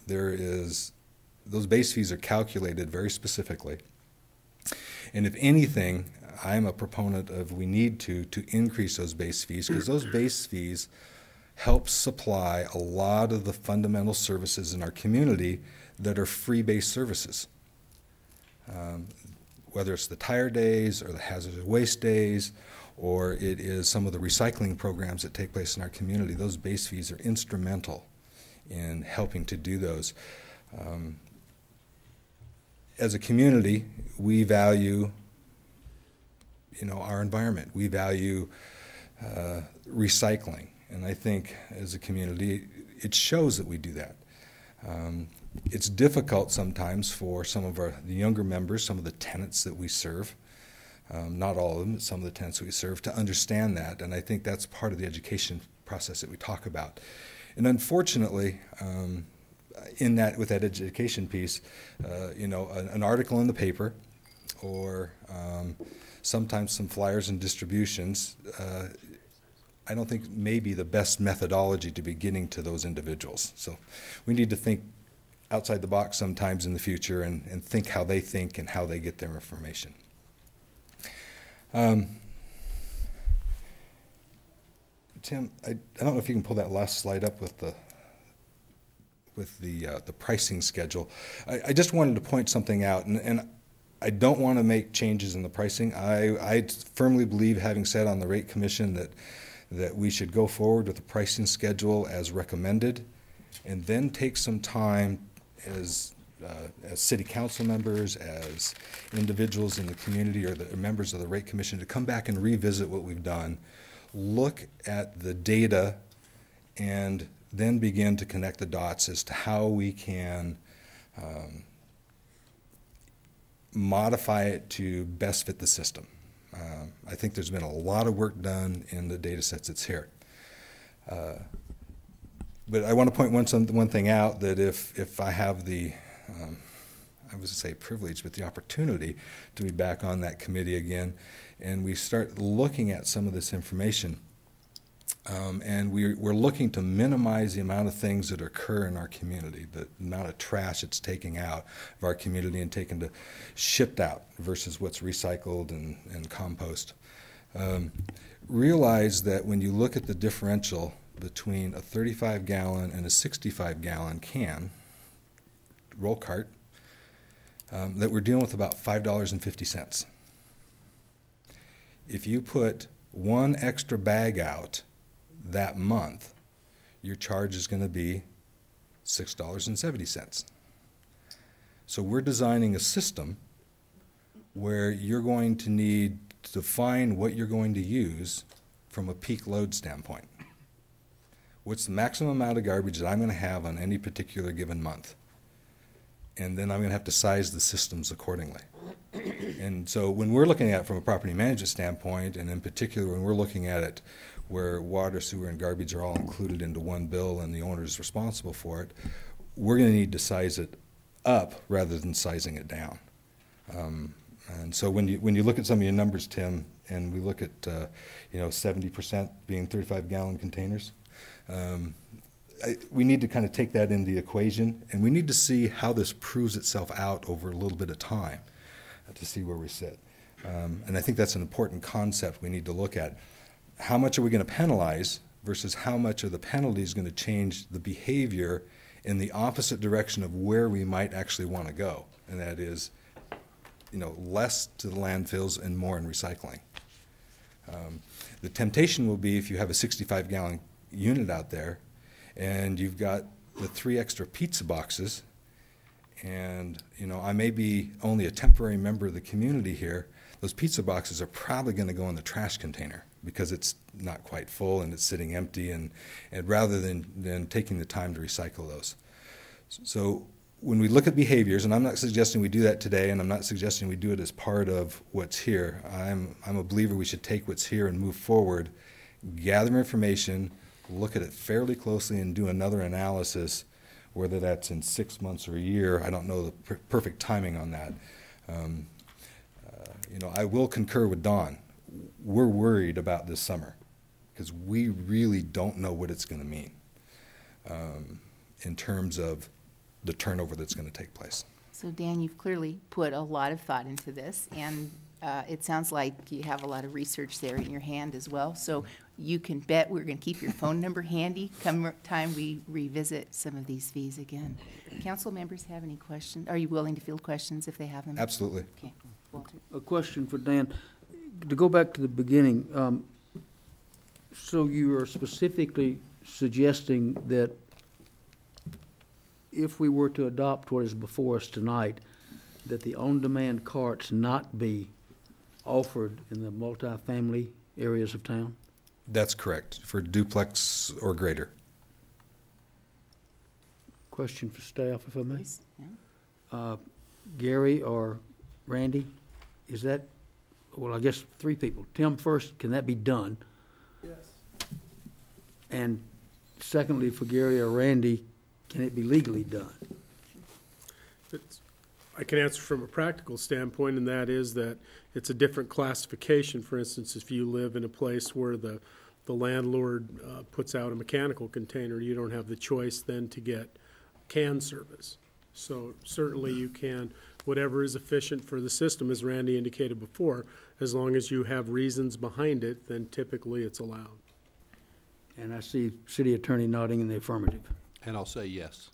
those base fees are calculated very specifically. And if anything, I'm a proponent of we need to increase those base fees, because those base fees help supply a lot of the fundamental services in our community that are free-based services. Whether it's the tire days or the hazardous waste days, or it is some of the recycling programs that take place in our community, those base fees are instrumental in helping to do those. As a community, we value, our environment. We value recycling, and I think as a community, it shows that we do that. It's difficult sometimes for some of the younger members, some of the tenants that we serve, not all of them, but some of the tenants that we serve, to understand that, and I think that's part of the education process that we talk about. And unfortunately, with that education piece, an article in the paper, or sometimes some flyers and distributions, I don't think may be the best methodology to be getting to those individuals. So we need to think outside the box sometimes in the future, and think how they think and how they get their information. Tim, I don't know if you can pull that last slide up with the pricing schedule. I just wanted to point something out, and I don't want to make changes in the pricing. I firmly believe, having said on the rate commission, that we should go forward with the pricing schedule as recommended, and then take some time as city council members, as individuals in the community, or the members of the rate commission, to come back and revisit what we've done, look at the data, and then begin to connect the dots as to how we can modify it to best fit the system. I think there's been a lot of work done in the data sets that's here. But I want to point one thing out, that if I have the, I was going to say privilege, but the opportunity to be back on that committee again, and we start looking at some of this information, and we're looking to minimize the amount of things that occur in our community, the amount of trash that's taken out of our community and shipped out versus what's recycled and compost. Realize that when you look at the differential between a 35-gallon and a 65-gallon can, roll cart, that we're dealing with about $5.50. If you put one extra bag out that month, your charge is going to be $6.70. So we're designing a system where you're going to need to define what you're going to use from a peak load standpoint. What's the maximum amount of garbage that I'm going to have on any particular given month? And then I'm going to have to size the systems accordingly. And so when we're looking at it from a property management standpoint, and in particular when we're looking at it where water, sewer, and garbage are all included into one bill and the owner is responsible for it, we're going to need to size it up rather than sizing it down. And so when you look at some of your numbers, Tim, and we look at 70% being 35-gallon containers, we need to kind of take that into the equation, and we need to see how this proves itself out over a little bit of time to see where we sit. And I think that's an important concept we need to look at. How much are we going to penalize versus how much of the penalty is going to change the behavior in the opposite direction of where we might actually want to go, and that is, less to the landfills and more in recycling. The temptation will be, if you have a 65-gallon unit out there and you've got the 3 extra pizza boxes, and I may be only a temporary member of the community here, those pizza boxes are probably going to go in the trash container because it's not quite full and it's sitting empty, and rather than taking the time to recycle those. So when we look at behaviors, and I'm not suggesting we do that today, and I'm not suggesting we do it as part of what's here. I'm a believer we should take what's here and move forward, gather information, look at it fairly closely, and do another analysis, whether that's in 6 months or a year. I don't know the perfect timing on that. I will concur with Dawn. We're worried about this summer because we really don't know what it's going to mean in terms of the turnover that's going to take place. So Dan, you've clearly put a lot of thought into this, and it sounds like you have a lot of research there in your hand as well. So you can bet we're going to keep your phone number handy come time we revisit some of these fees again. Council members have any questions? Are you willing to field questions if they have them? Absolutely. Okay, Walter. A question for Dan. To go back to the beginning, so you are specifically suggesting that if we were to adopt what is before us tonight, that the on-demand carts not be offered in the multifamily areas of town? That's correct, for duplex or greater. Question for staff, if I may. Please, yeah. Gary or Randy, is that, well, I guess three people. Tim first, can that be done? Yes. And secondly, for Gary or Randy, can it be legally done? I can answer from a practical standpoint, and that is that it's a different classification. For instance, if you live in a place where the landlord puts out a mechanical container, you don't have the choice then to get can service. So certainly you can, whatever is efficient for the system, as Randy indicated before, as long as you have reasons behind it, then typically it's allowed. And I see city attorney nodding in the affirmative. And I'll say yes.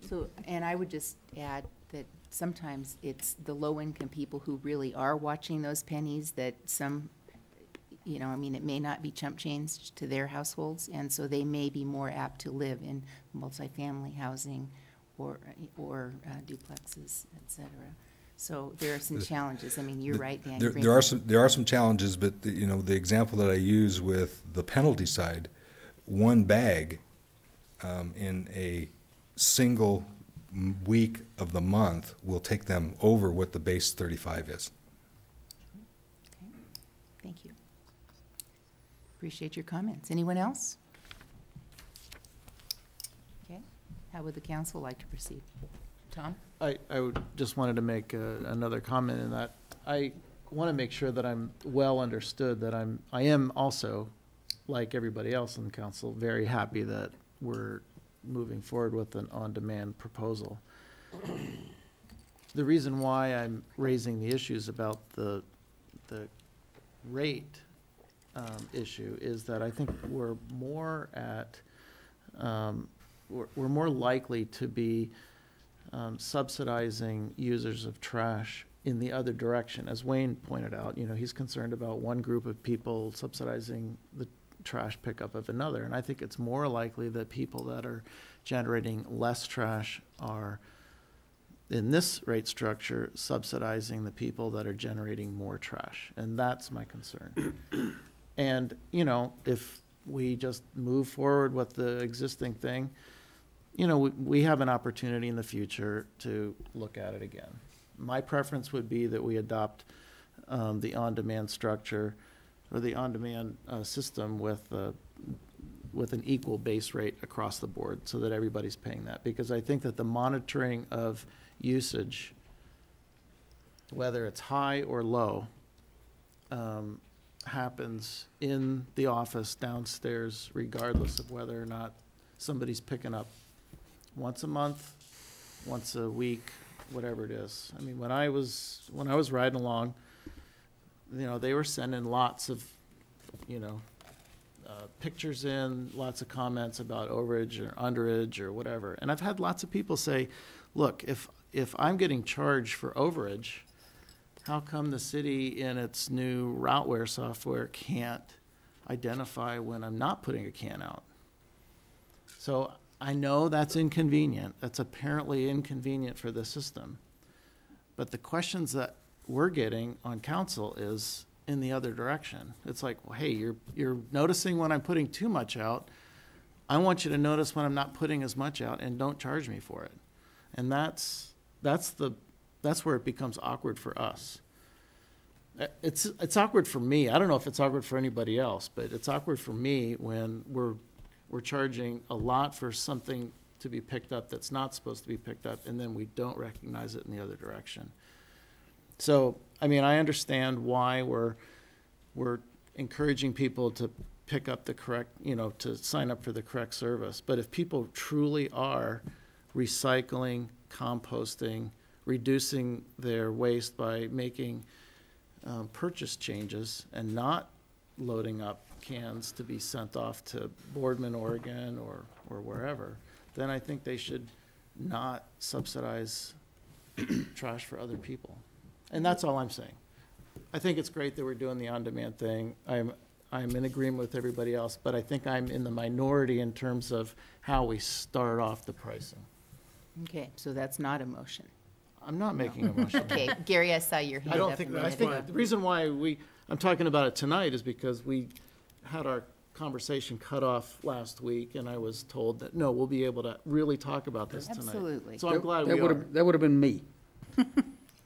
So, and I would just add that sometimes it's the low-income people who really are watching those pennies that some, you know, I mean, it may not be chump change to their households, and so they may be more apt to live in multifamily housing or duplexes, et cetera. So there are some challenges. I mean, you're right, Dan. There are some challenges, but you know, the example that I use with the penalty side, one bag in a single week of the month will take them over what the base 35 is. Okay. Thank you. Appreciate your comments. Anyone else? Okay. How would the council like to proceed? Tom? I just wanted to make another comment in that I want to make sure that I'm well understood, that I am also, like everybody else in the council, very happy that we're moving forward with an on-demand proposal. The reason why I'm raising the issues about the rate issue is that I think we're more at, we're more likely to be subsidizing users of trash in the other direction. As Wayne pointed out, you know, he's concerned about one group of people subsidizing the trash pickup of another. And I think it's more likely that people that are generating less trash are, in this rate structure, subsidizing the people that are generating more trash. And that's my concern. And, you know, if we just move forward with the existing thing, you know, we have an opportunity in the future to look at it again. My preference would be that we adopt the on-demand structure or the on-demand system with an equal base rate across the board so that everybody's paying that. Because I think that the monitoring of usage, whether it's high or low, happens in the office downstairs regardless of whether or not somebody's picking up once a month, once a week, whatever it is. I mean, when I was riding along, you know, they were sending lots of, you know, pictures in, lots of comments about overage or underage or whatever. And I've had lots of people say, look, if I'm getting charged for overage, how come the city in its new Routeware software can't identify when I'm not putting a can out? So I know that's inconvenient. That's apparently inconvenient for the system. But the questions that we're getting on council is in the other direction. It's like, well, hey, you're noticing when I'm putting too much out. I want you to notice when I'm not putting as much out, and don't charge me for it. And that's where it becomes awkward for us. It's awkward for me. I don't know if it's awkward for anybody else, but it's awkward for me when we're charging a lot for something to be picked up that's not supposed to be picked up, and then we don't recognize it in the other direction. So, I mean, I understand why we're encouraging people to pick up the correct, you know, to sign up for the correct service. But if people truly are recycling, composting, reducing their waste by making purchase changes and not loading up cans to be sent off to Boardman, Oregon, or wherever, then I think they should not subsidize trash for other people. And that's all I'm saying. I think it's great that we're doing the on-demand thing. I'm in agreement with everybody else, but I think I'm in the minority in terms of how we start off the pricing. Okay, so that's not a motion. I'm not making a motion. Okay, Gary, I saw your hand I don't up think, a I minute think ago. the reason why I'm talking about it tonight is because we had our conversation cut off last week, and I was told that, no, we'll be able to really talk about this tonight. Absolutely. So I'm glad That we would are. have, that would have been me.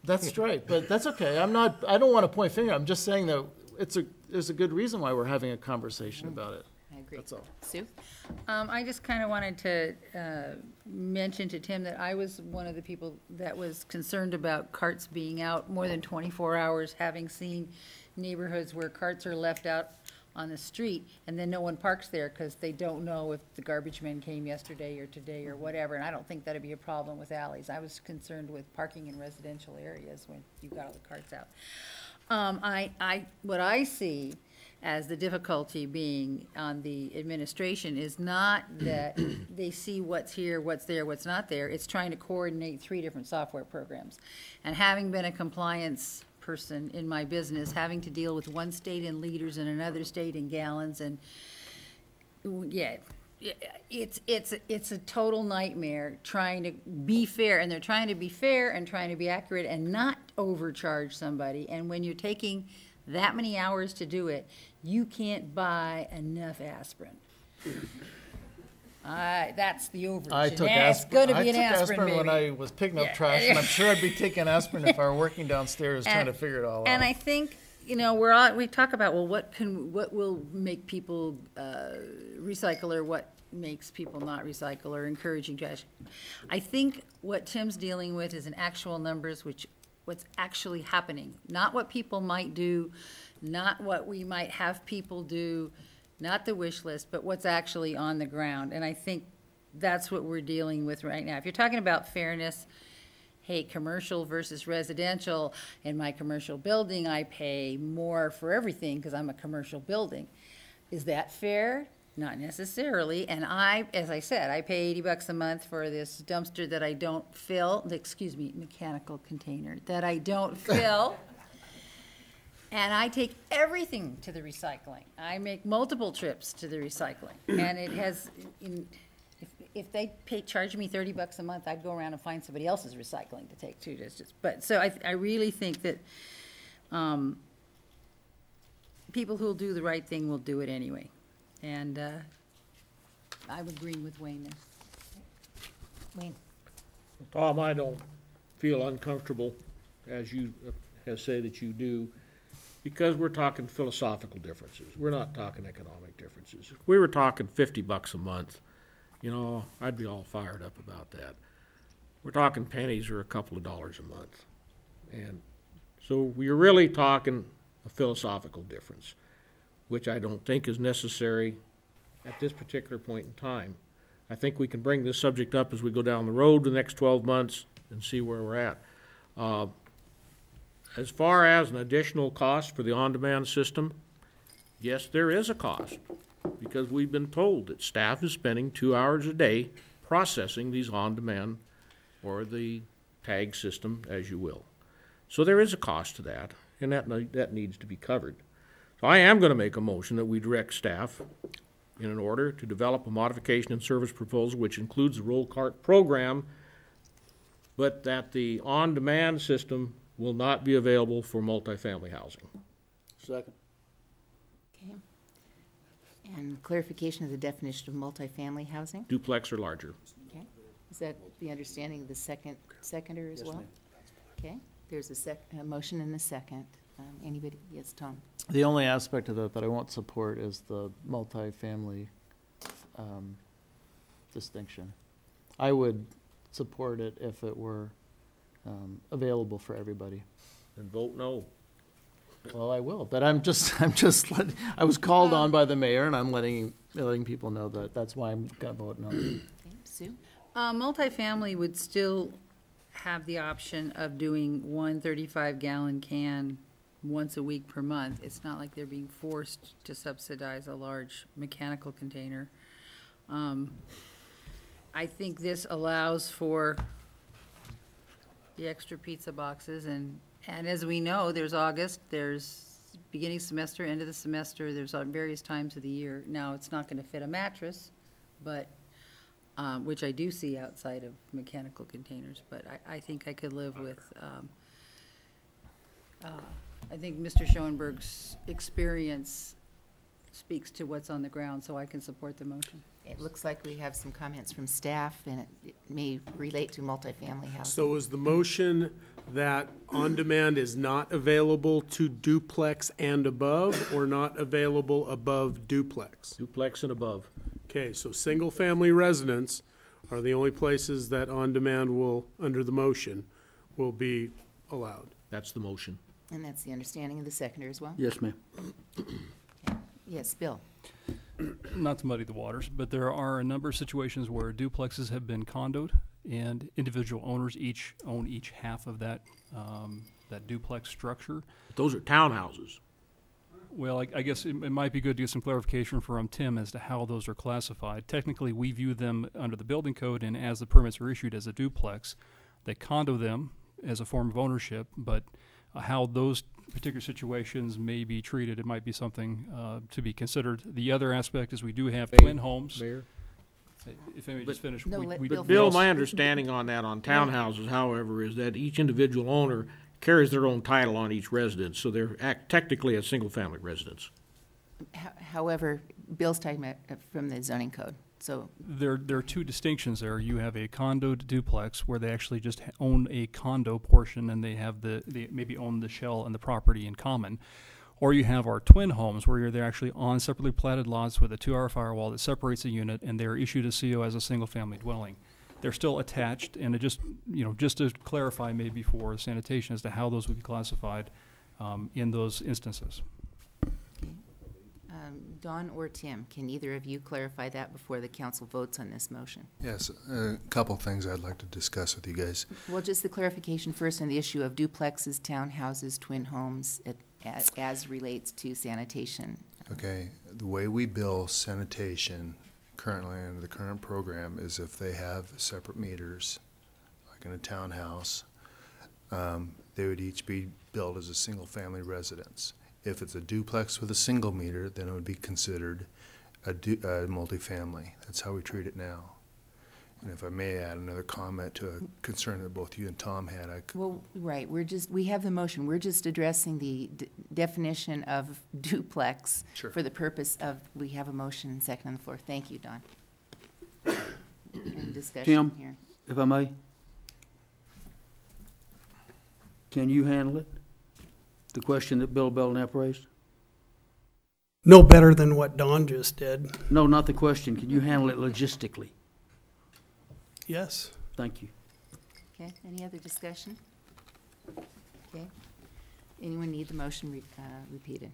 That's right, but that's okay. I don't want to point finger. I'm just saying that there's a good reason why we're having a conversation about it. I agree. That's all. Sue? I just kind of wanted to mention to Tim that I was one of the people that was concerned about carts being out more than 24 hours, having seen neighborhoods where carts are left out on the street, and then no one parks there because they don't know if the garbage men came yesterday or today or whatever, and I don't think that'd be a problem with alleys. I was concerned with parking in residential areas when you've got all the carts out. What I see as the difficulty being on the administration is not that they see what's here, what's there, what's not there. It's trying to coordinate 3 different software programs. And having been a compliance person in my business, having to deal with one state in liters and another state in gallons, and yeah, it's a total nightmare trying to be fair, and they're trying to be fair and trying to be accurate and not overcharge somebody. And when you're taking that many hours to do it, you can't buy enough aspirin. That's the overage. I took Yeah, it's aspirin. gonna be an I took aspirin, when baby. I was picking up Yeah. trash, and I'm sure I'd be taking aspirin if I were working downstairs trying to figure it all out. And I think, we talk about, well, what will make people recycle, or what makes people not recycle, or encouraging trash. I think what Tim's dealing with is an actual numbers, what's actually happening, not what people might do, not what we might have people do, not the wish list, but what's actually on the ground. And I think that's what we're dealing with right now. If you're talking about fairness, hey, commercial versus residential, in my commercial building, I pay more for everything because I'm a commercial building. Is that fair? Not necessarily. And as I said, I pay $80 a month for this dumpster that I don't fill, mechanical container that I don't fill. And I take everything to the recycling. I make multiple trips to the recycling. And it has, if they charge me $30 a month, I'd go around and find somebody else's recycling to take too. So I really think that people who'll do the right thing will do it anyway. And I'm agreeing with Wayne there. Wayne? Tom, I don't feel uncomfortable, as you have said that you do, because we're talking philosophical differences. We're not talking economic differences. If we were talking $50 a month, I'd be all fired up about that. We're talking pennies or a couple of dollars a month. And so we're really talking a philosophical difference, which I don't think is necessary at this particular point in time. I think we can bring this subject up as we go down the road the next 12 months and see where we're at. As far as an additional cost for the on-demand system, yes, there is a cost, because we've been told that staff is spending 2 hours a day processing these on-demand, or the tag system, as you will. So there is a cost to that, and that needs to be covered. So I am going to make a motion that we direct staff in an order to develop a modification and service proposal which includes the roll cart program, but that the on-demand system will not be available for multifamily housing. Second. Okay. And clarification of the definition of multifamily housing? Duplex or larger. Okay. Is that the understanding of the seconder as well? Okay. There's a motion and a second. Anybody? Yes, Tom? The only aspect of that I won't support is the multifamily distinction. I would support it if it were available for everybody. And vote no. Well, I will, but I was called on by the mayor, and I'm letting people know that that's why I'm gonna vote no. Okay. Sue? Multifamily would still have the option of doing one 35-gallon can once a week per month. It's not like they're being forced to subsidize a large mechanical container. I think this allows for the extra pizza boxes, and as we know, there's August, there's beginning semester, end of the semester, there's various times of the year. Now, it's not gonna fit a mattress, but, which I do see outside of mechanical containers, but I think I could live with, I think Mr. Schoenberg's experience speaks to what's on the ground, so I can support the motion. It looks like we have some comments from staff, and it may relate to multifamily housing. So is the motion that on-demand is not available to duplex and above, or not available above duplex? Duplex and above. Okay, so single-family residents are the only places that on-demand will, under the motion, will be allowed. That's the motion. And that's the understanding of the seconder as well? Yes, ma'am. Yes, Bill? Not to muddy the waters, but there are a number of situations where duplexes have been condoed, and individual owners each own each half of that, that duplex structure. Those are townhouses. Well, I guess it might be good to get some clarification from Tim as to how those are classified. Technically, we view them under the building code, and as the permits are issued as a duplex, they condo them as a form of ownership, but how those particular situations may be treated, it might be something to be considered. The other aspect is we do have twin homes. Mayor? If I may just finish. No, let Bill Bill, finish. my understanding on that, on townhouses, however, is that each individual owner carries their own title on each residence, so they're technically a single-family residence. However, Bill's talking about from the zoning code, so, There are two distinctions there. You have a condo duplex where they actually just own a condo portion and they have they maybe own the shell and the property in common. Or you have our twin homes where they're actually on separately platted lots with a 2-hour firewall that separates a unit, and they're issued a CO as a single-family dwelling. They're still attached, and it just, just to clarify maybe for sanitation as to how those would be classified in those instances. Dawn or Tim, can either of you clarify that before the council votes on this motion? Yes, a couple things I'd like to discuss with you guys. Well, just the clarification first on the issue of duplexes, townhouses, twin homes, as relates to sanitation. Okay, the way we bill sanitation currently under the current program is if they have separate meters, like in a townhouse, they would each be billed as a single-family residence. If it's a duplex with a single meter, then it would be considered a multifamily. That's how we treat it now. And if I may add another comment to a concern that both you and Tom had, Well, right, we have the motion, we're just addressing the definition of duplex Sure. for the purpose of, we have a motion and second on the floor. Thank you, Dawn. Any discussion Tim? here? If I may? Can you handle it? The question that Bill Belknap raised? No better than what Don just did. No, not the question. Can you handle it logistically? Yes. Thank you. Okay, any other discussion? Okay, anyone need the motion repeated?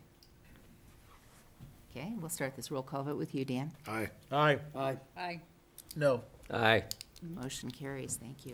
Okay, we'll start this roll call vote with you, Dan. Aye. Aye. Aye. Aye. No. Aye. Motion carries, thank you.